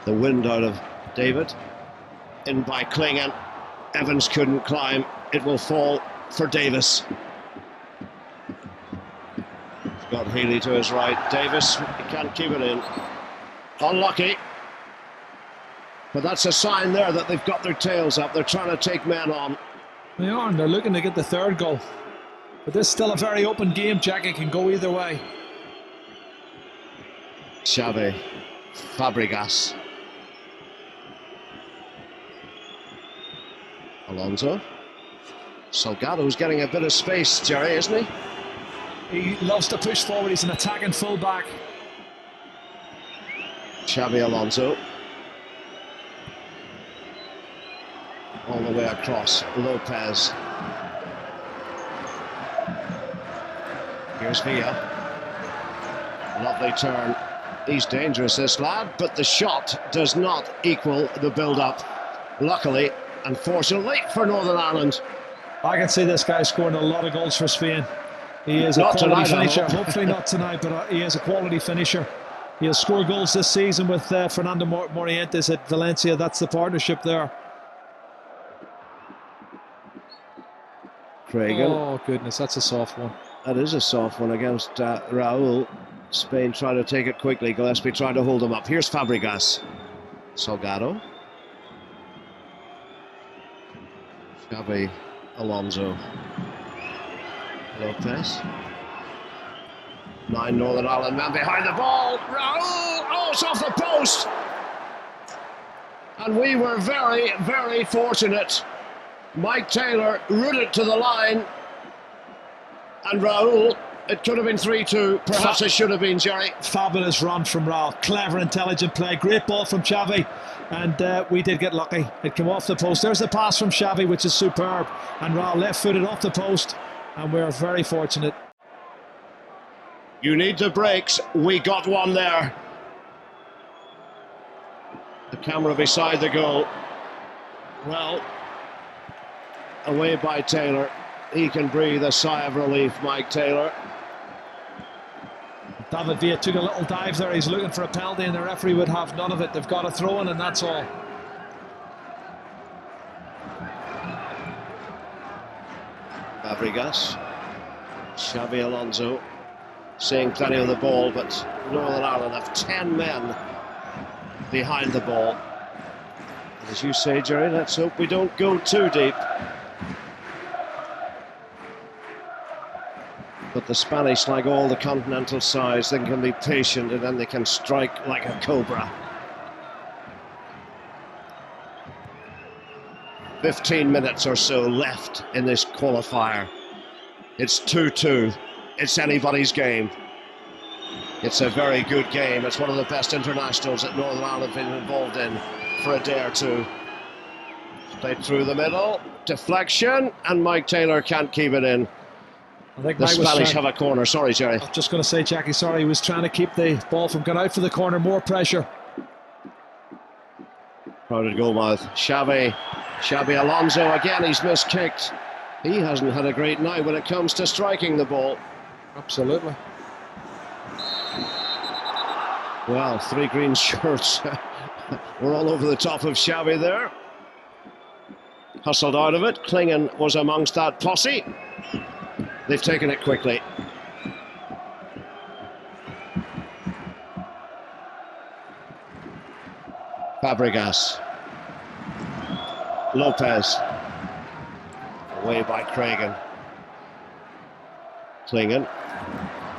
the wind out of David. In by Klingon. Evans couldn't climb. It will fall for Davis. He's got Healy to his right. Davis, he can't keep it in. Unlucky. But that's a sign there that they've got their tails up. They're trying to take men on. They are, and they're looking to get the third goal. But this is still a very open game, Jack. It can go either way. Xavi, Fabregas. Alonso. Salgado's getting a bit of space, Jerry, isn't he? He loves to push forward. He's an attacking full-back. Xavi Alonso. All the way across, Lopez. Here's Villa. Lovely turn. He's dangerous, this lad, but the shot does not equal the build-up. Luckily, unfortunately for Northern Ireland. I can see this guy scoring a lot of goals for Spain. He is Not a quality tonight, finisher. Hopefully not tonight, but he is a quality finisher. He'll score goals this season with Fernando Morientes at Valencia. That's the partnership there. Craigan. Oh, goodness, that's a soft one. That is a soft one against Raul. Spain trying to take it quickly. Gillespie trying to hold him up. Here's Fabregas. Salgado. Xavi Alonso. Lopez. 9 Northern Ireland men behind the ball. Raul! Oh, it's off the post! And we were very, very fortunate. Mike Taylor rooted to the line. And Raul It could have been 3-2. Perhaps it should have been, Jerry. Fabulous run from Raul. Clever, intelligent play. Great ball from Xavi. And we did get lucky. It came off the post. There's the pass from Xavi, which is superb. And Raul left-footed off the post. And we're very fortunate. You need the breaks. We got one there. The camera beside the goal. Well, away by Taylor. He can breathe a sigh of relief, Mike Taylor. David Villa took a little dive there. He's looking for a penalty and the referee would have none of it. They've got a throw in and that's all. Fabregas. Xabi Alonso. Seeing plenty of the ball, but Northern Ireland have 10 men behind the ball. And as you say, Jerry, let's hope we don't go too deep. But the Spanish, like all the continental sides, they can be patient and then they can strike like a cobra. 15 minutes or so left in this qualifier. It's 2-2. It's anybody's game. It's a very good game. It's one of the best internationals that Northern Ireland have been involved in for a day or two. Played through the middle, deflection, and Mike Taylor can't keep it in. I think the Spanish have a corner. Sorry, Jerry. I was just going to say, Jackie, sorry, he was trying to keep the ball from going out for the corner. More pressure. Crowded goalmouth. Xabi Alonso again. He's miskicked. He hasn't had a great night when it comes to striking the ball. Absolutely. Well, 3 green shirts. We're all over the top of Xavi there. Hustled out of it. Klingon was amongst that posse. They've taken it quickly. Fabregas. Lopez. Away by Craigan. Klingon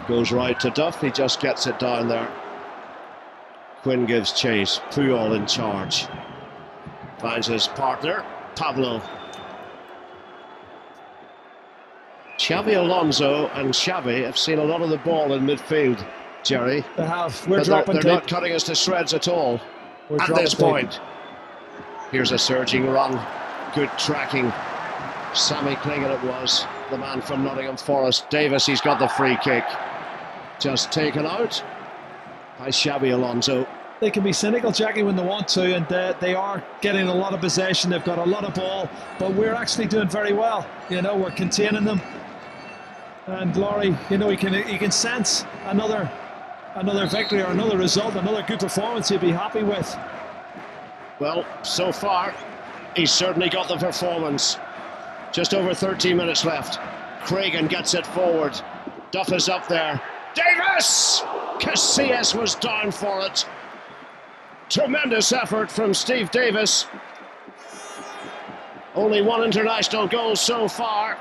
goes right to Duff. He just gets it down there. Quinn gives chase. Puyol in charge. Finds his partner, Pablo. Xabi Alonso and Xavi have seen a lot of the ball in midfield, Jerry. They have. They're not cutting us to shreds at all at this point. Here's a surging run. Good tracking. Sammy Klingon it was, the man from Nottingham Forest. Davis, he's got the free kick. Just taken out by Xabi Alonso. They can be cynical, Jackie, when they want to, and they are getting a lot of possession. They've got a lot of ball, but we're actually doing very well. You know, we're containing them. And Laurie, you know, he can sense another victory or another result, another good performance he'll be happy with. Well, so far, he's certainly got the performance. Just over 13 minutes left. Craigan gets it forward. Duff is up there. Davis! Casillas was down for it. Tremendous effort from Steve Davis. Only one international goal so far.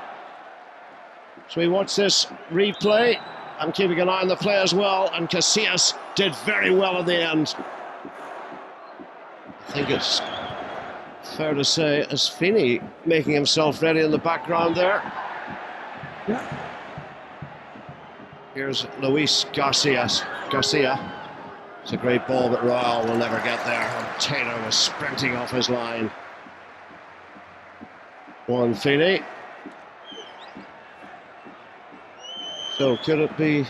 So we watch this replay. I'm keeping an eye on the play as well. And Casillas did very well at the end. I think it's fair to say, as Feeney making himself ready in the background there. Yeah. Here's Luis Garcia. It's a great ball, but Raul will never get there. And Taylor was sprinting off his line. Warren Feeney. So could it be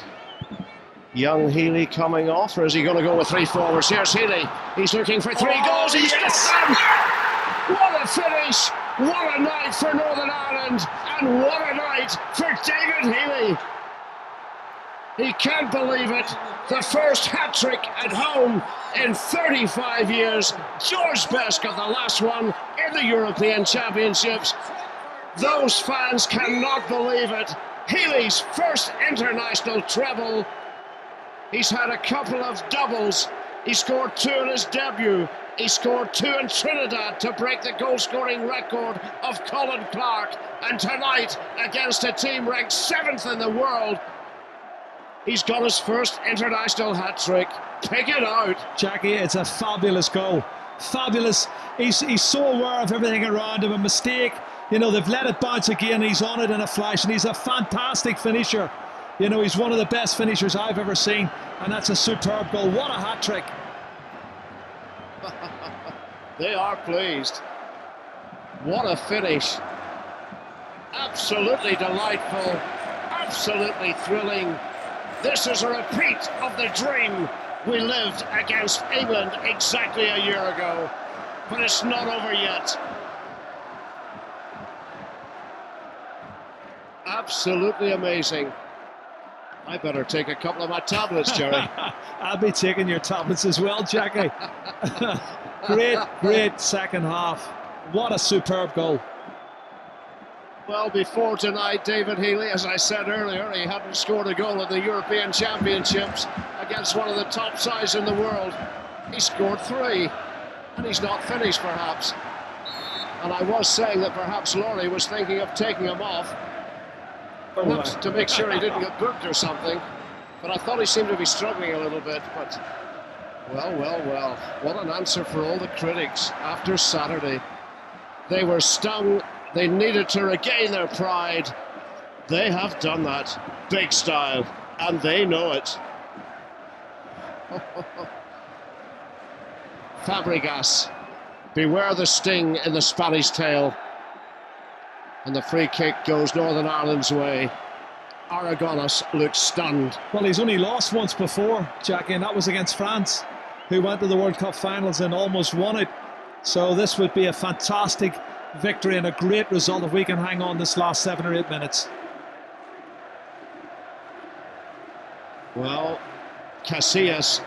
young Healy coming off, or is he going to go with 3 forwards? Here's Healy. He's looking for 3 goals. He's got them! What a finish! What a night for Northern Ireland, and what a night for David Healy. He can't believe it. The first hat-trick at home in 35 years. George Best got the last one in the European Championships. Those fans cannot believe it. Healy's first international treble. He's had a couple of doubles. He scored 2 in his debut. He scored 2 in Trinidad to break the goal-scoring record of Colin Clark. And tonight, against a team ranked 7th in the world, he's got his first international hat-trick. Pick it out. Jackie, it's a fabulous goal. Fabulous. He's so aware of everything around him. A mistake, you know, they've let it bounce again. He's on it in a flash, and he's a fantastic finisher. You know, he's one of the best finishers I've ever seen, and that's a superb goal. What a hat-trick. They are pleased. What a finish. Absolutely delightful, absolutely thrilling. This is a repeat of the dream we lived against England exactly a year ago, but it's not over yet. Absolutely amazing. I better take a couple of my tablets, Jerry. I'll be taking your tablets as well, Jackie. Great second half. What a superb goal. Well, before tonight, David Healy, as I said earlier, he hadn't scored a goal at the European Championships against one of the top sides in the world. He scored 3, and he's not finished, perhaps. And I was saying that perhaps Laurie was thinking of taking him off, perhaps to make sure he didn't get booked or something. But I thought he seemed to be struggling a little bit. But, well, what an answer for all the critics after Saturday. They were stung. They needed to regain their pride. They have done that, big style, and they know it. Fabregas, beware the sting in the Spanish tail. And the free kick goes Northern Ireland's way. Aragones looks stunned. Well, he's only lost once before, Jackie, and that was against France, who went to the World Cup finals and almost won it. So this would be a fantastic victory and a great result if we can hang on this last 7 or 8 minutes. Well, Casillas,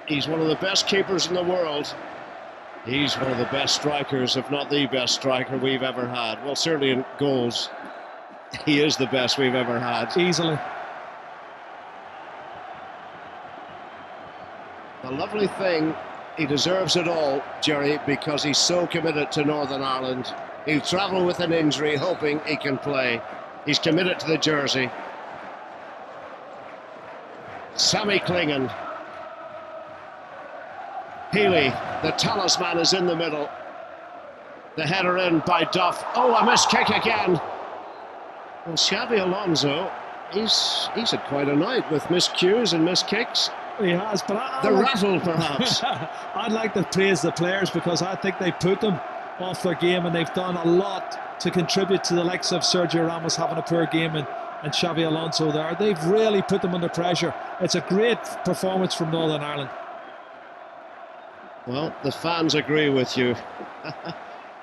he's one of the best keepers in the world. He's one of the best strikers, if not the best striker we've ever had. Well, certainly in goals, he is the best we've ever had. Easily. The lovely thing, he deserves it all, Jerry, because he's so committed to Northern Ireland. He'll travel with an injury, hoping he can play. He's committed to the jersey. Sammy Clingan. Healy, the talisman, is in the middle. The header in by Duff. Oh, a missed kick again. Well, Xabi Alonso, he's had quite a night with missed cues and missed kicks. He has, but rattle, perhaps. I'd like to praise the players because I think they put them off their game and they've done a lot to contribute to the likes of Sergio Ramos having a poor game and Xabi Alonso there. They've really put them under pressure. It's a great performance from Northern Ireland. Well, the fans agree with you.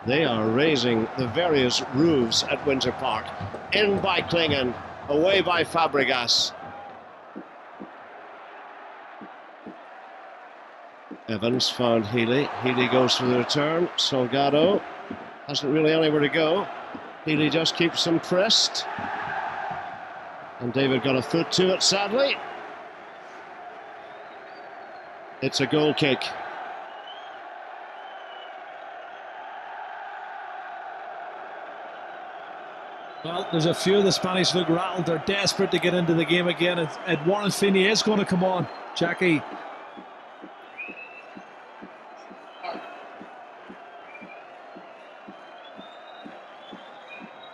They are raising the various roofs at Windsor Park. In by Clingan, away by Fabregas. Evans found Healy. Healy goes for the return. Salgado hasn't really anywhere to go. Healy just keeps him pressed. And David got a foot to it, sadly. It's a goal kick. Well, there's a few of the Spanish look rattled. They're desperate to get into the game again. And Warren Feeney is going to come on, Jackie.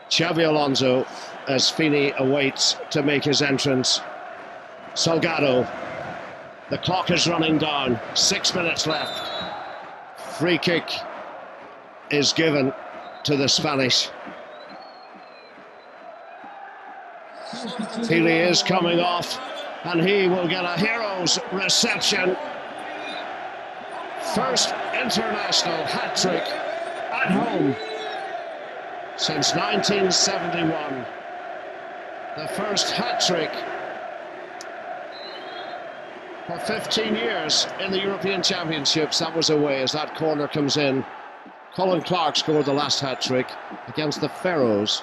Xabi Alonso, as Feeney awaits to make his entrance. Salgado, the clock is running down, 6 minutes left. Free kick is given to the Spanish. Healy is coming off, and he will get a hero's reception. First international hat-trick at home since 1971. The first hat-trick for 15 years in the European Championships. That was away as that corner comes in. Colin Clark scored the last hat-trick against the Faroes,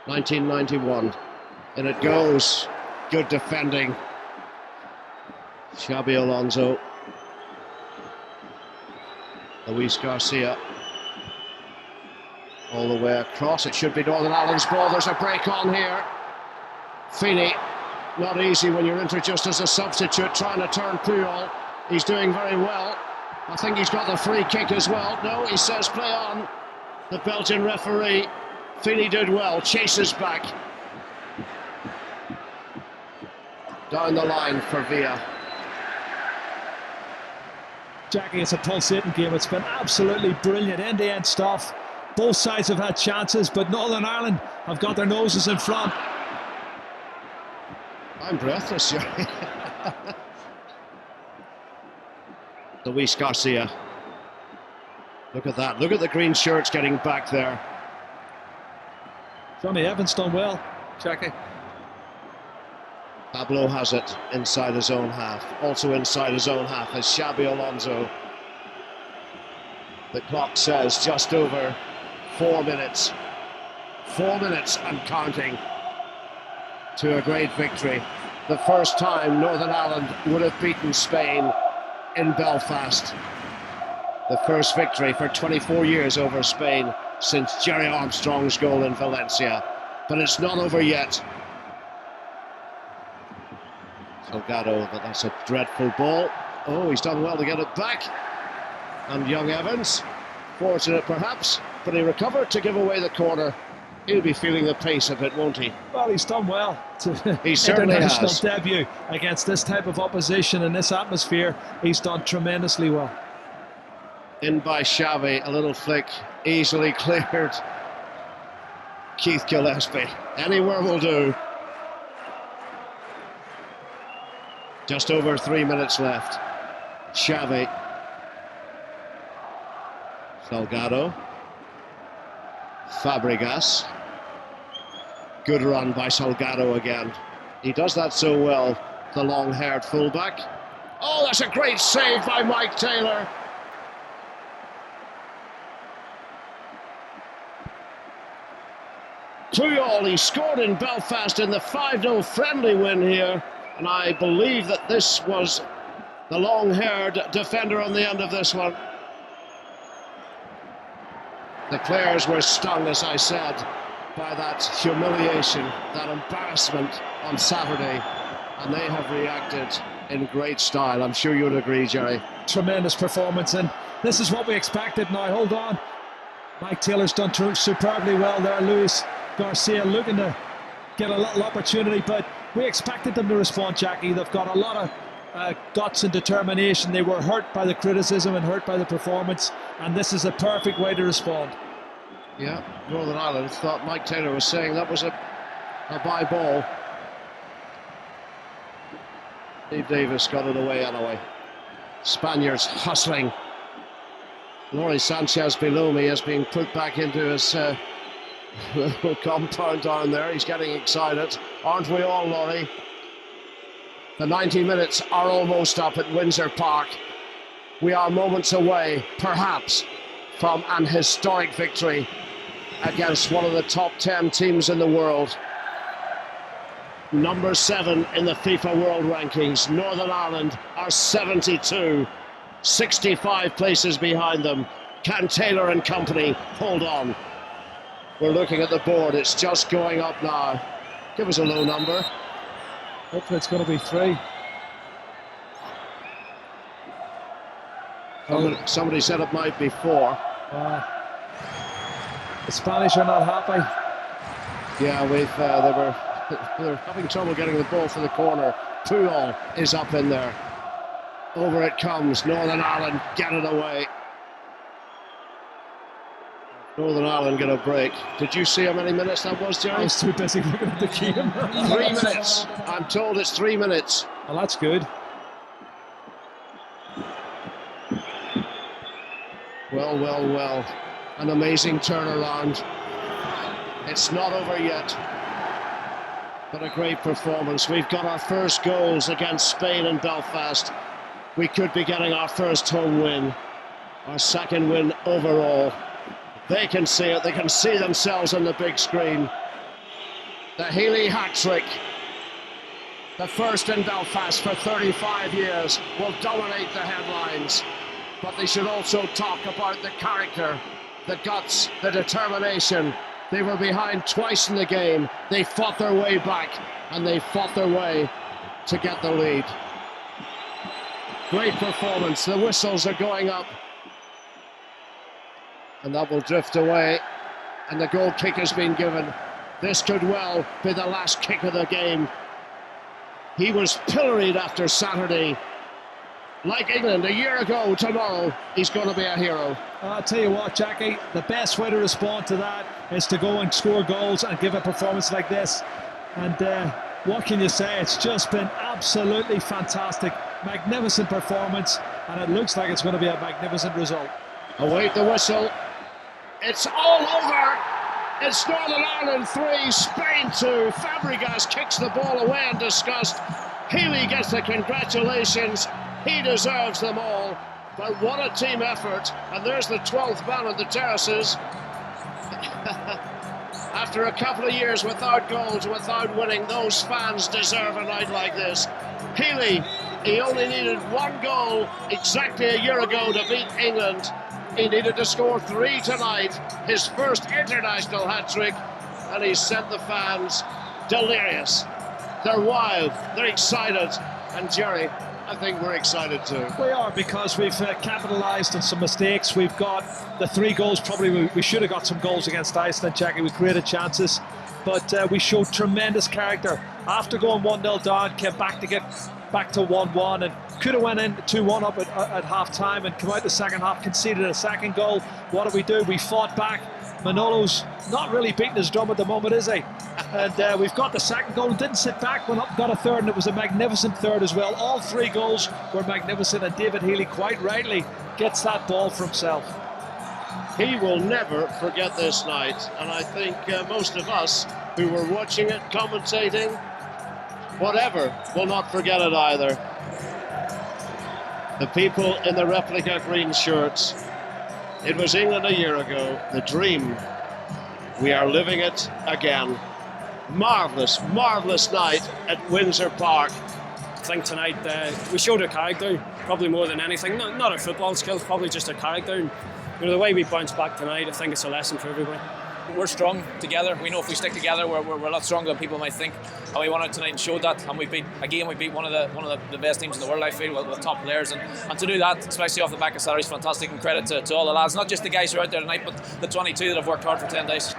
1991. And it goes. Good defending. Xabi Alonso. Luis Garcia. All the way across. It should be Northern Ireland's ball. There's a break on here. Feeney. Not easy when you're introduced as a substitute trying to turn Puyol. He's doing very well. I think he's got the free kick as well. No, he says play on. The Belgian referee. Feeney did well. Chases back. down the line for Villa. Jackie, it's a pulsating game. It's been absolutely brilliant, end-to-end stuff. Both sides have had chances, but Northern Ireland have got their noses in front. I'm breathless, Jerry. Luis Garcia. Look at that. Look at the green shirts getting back there. Johnny Evans done well, Jackie. Pablo has it inside his own half. Also inside his own half is Xabi Alonso. The clock says just over 4 minutes. 4 minutes and counting to a great victory. The first time Northern Ireland would have beaten Spain in Belfast. The first victory for 24 years over Spain since Jerry Armstrong's goal in Valencia. But it's not over yet. Salgado, but that's a dreadful ball. Oh, he's done well to get it back. And young Evans, fortunate perhaps, but he recovered to give away the corner. He'll be feeling the pace of it, won't he? Well, he's done well. He certainly has. International debut against this type of opposition in this atmosphere. He's done tremendously well. In by Xavi, a little flick, easily cleared. Keith Gillespie, anywhere will do. Just over 3 minutes left. Xavi. Salgado. Fabregas. Good run by Salgado again. He does that so well, the long-haired fullback. Oh, that's a great save by Mike Taylor. Two-all, he scored in Belfast in the 5-0 friendly win here. And I believe that this was the long-haired defender on the end of this one. The players were stung, as I said, by that humiliation, that embarrassment on Saturday, and they have reacted in great style. I'm sure you'd agree, Jerry. Tremendous performance, and this is what we expected. Now, hold on. Mike Taylor's done superbly well there. Luis Garcia looking to get a little opportunity, but we expected them to respond, Jackie. They've got a lot of guts and determination. They were hurt by the criticism and hurt by the performance, and this is a perfect way to respond. Yeah, Northern Ireland thought Mike Taylor was saying that was a bye ball. Steve Davis got it away anyway. Spaniards hustling. Laurie Sanchez below me is being put back into his little compound down there. He's getting excited. Aren't we all, Laurie? The 90 minutes are almost up at Windsor Park. We are moments away, perhaps, from an historic victory against one of the top 10 teams in the world. Number 7 in the FIFA World Rankings. Northern Ireland are 72, 65 places behind them. Can Taylor and company hold on? We're looking at the board, it's just going up now. Give us a low number. Hopefully it's going to be 3. Somebody said it might be 4. The Spanish are not happy. Yeah, they were having trouble getting the ball for the corner. Puyol is up in there. Over it comes. Northern Ireland get it away. Northern Ireland get a break. Did you see how many minutes that was, Jerry? I was too busy looking at the game. 3 minutes. I'm told it's 3 minutes. Well, that's good. Well. An amazing turnaround. It's not over yet. But a great performance. We've got our first goals against Spain and Belfast. We could be getting our first home win. Our second win overall. They can see it. They can see themselves on the big screen. The Healy hat-trick. The first in Belfast for 35 years will dominate the headlines. But they should also talk about the character, the guts, the determination. They were behind twice in the game. They fought their way back, and they fought their way to get the lead. Great performance. The whistles are going up. And that will drift away. And the goal kick has been given. This could well be the last kick of the game. He was pilloried after Saturday. Like England a year ago tomorrow, he's going to be a hero. I'll tell you what, Jackie, the best way to respond to that is to go and score goals and give a performance like this. And what can you say? It's just been absolutely fantastic. Magnificent performance, and it looks like it's going to be a magnificent result. Await the whistle. It's all over. It's Northern Ireland 3, Spain 2. Fabregas kicks the ball away in disgust. Healy gets the congratulations. He deserves them all. But what a team effort. And there's the 12th man on the terraces. After a couple of years without goals, without winning, those fans deserve a night like this. Healy, he only needed one goal exactly a year ago to beat England. He needed to score 3 tonight, his first international hat-trick, and he sent the fans delirious. They're wild, they're excited, and Jerry, I think we're excited too. We are, because we've capitalised on some mistakes. We've got the 3 goals. Probably we should have got some goals against Iceland, Jackie, with created chances. But we showed tremendous character. After going 1-0 down, came back to get back to 1-1 and could have went in 2-1 up at half-time and come out the second half, conceded a second goal. What do? We fought back. Manolo's not really beating his drum at the moment, is he? And we've got the second goal and didn't sit back, went up and got a third, and it was a magnificent third as well. All 3 goals were magnificent, and David Healy quite rightly gets that ball for himself. He will never forget this night, and I think most of us who were watching it, commentating, whatever, will not forget it either. The people in the replica green shirts. It was England a year ago, the dream. We are living it again. Marvellous, marvellous night at Windsor Park. I think tonight we showed our character, probably more than anything. Not our football skills, probably just our character. And, you know, the way we bounced back tonight, I think it's a lesson for everybody. We're strong together. We know if we stick together, we're a lot stronger than people might think. And we went out tonight and showed that. And we beat one of the best teams in the world, I feel, with top players. And to do that, especially off the back of Saturday, is fantastic. And credit to all the lads, not just the guys who are out there tonight, but the 22 that have worked hard for 10 days.